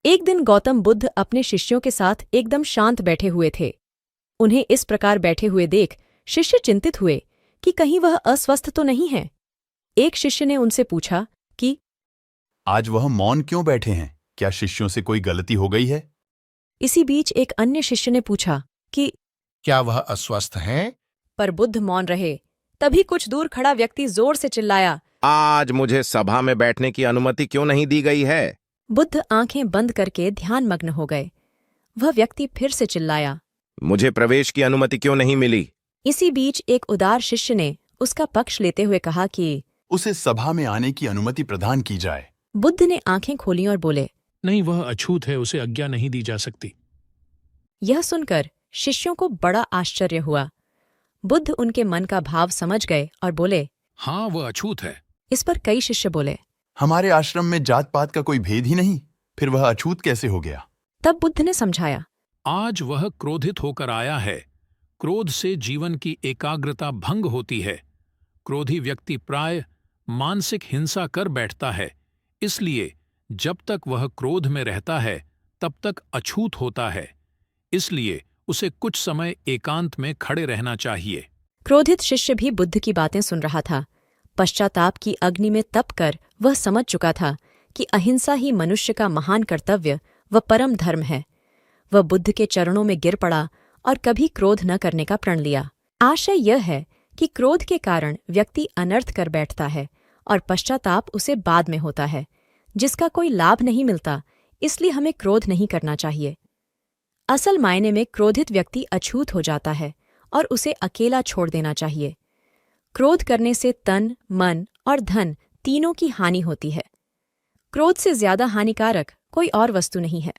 एक दिन गौतम बुद्ध अपने शिष्यों के साथ एकदम शांत बैठे हुए थे। उन्हें इस प्रकार बैठे हुए देख शिष्य चिंतित हुए कि कहीं वह अस्वस्थ तो नहीं है। एक शिष्य ने उनसे पूछा कि आज वह मौन क्यों बैठे हैं? क्या शिष्यों से कोई गलती हो गई है? इसी बीच एक अन्य शिष्य ने पूछा कि क्या वह अस्वस्थ हैं? पर बुद्ध मौन रहे। तभी कुछ दूर खड़ा व्यक्ति जोर से चिल्लाया, आज मुझे सभा में बैठने की अनुमति क्यों नहीं दी गई है? बुद्ध आंखें बंद करके ध्यानमग्न हो गए। वह व्यक्ति फिर से चिल्लाया। मुझे प्रवेश की अनुमति क्यों नहीं मिली? इसी बीच एक उदार शिष्य ने उसका पक्ष लेते हुए कहा कि उसे सभा में आने की अनुमति प्रदान की जाए। बुद्ध ने आंखें खोली और बोले, नहीं, वह अछूत है, उसे आज्ञा नहीं दी जा सकती। यह सुनकर शिष्यों को बड़ा आश्चर्य हुआ। बुद्ध उनके मन का भाव समझ गए और बोले, हाँ, वह अछूत है। इस पर कई शिष्य बोले, हमारे आश्रम में जात पात का कोई भेद ही नहीं, फिर वह अछूत कैसे हो गया? तब बुद्ध ने समझाया, आज वह क्रोधित होकर आया है। क्रोध से जीवन की एकाग्रता भंग होती है। क्रोधी व्यक्ति प्राय मानसिक हिंसा कर बैठता है। इसलिए जब तक वह क्रोध में रहता है तब तक अछूत होता है। इसलिए उसे कुछ समय एकांत में खड़े रहना चाहिए। क्रोधित शिष्य भी बुद्ध की बातें सुन रहा था। पश्चाताप की अग्नि में तप कर वह समझ चुका था कि अहिंसा ही मनुष्य का महान कर्तव्य व परम धर्म है। वह बुद्ध के चरणों में गिर पड़ा और कभी क्रोध न करने का प्रण लिया। आशय यह है कि क्रोध के कारण व्यक्ति अनर्थ कर बैठता है और पश्चाताप उसे बाद में होता है, जिसका कोई लाभ नहीं मिलता। इसलिए हमें क्रोध नहीं करना चाहिए। असल मायने में क्रोधित व्यक्ति अछूत हो जाता है और उसे अकेला छोड़ देना चाहिए। क्रोध करने से तन, मन और धन तीनों की हानि होती है। क्रोध से ज्यादा हानिकारक कोई और वस्तु नहीं है।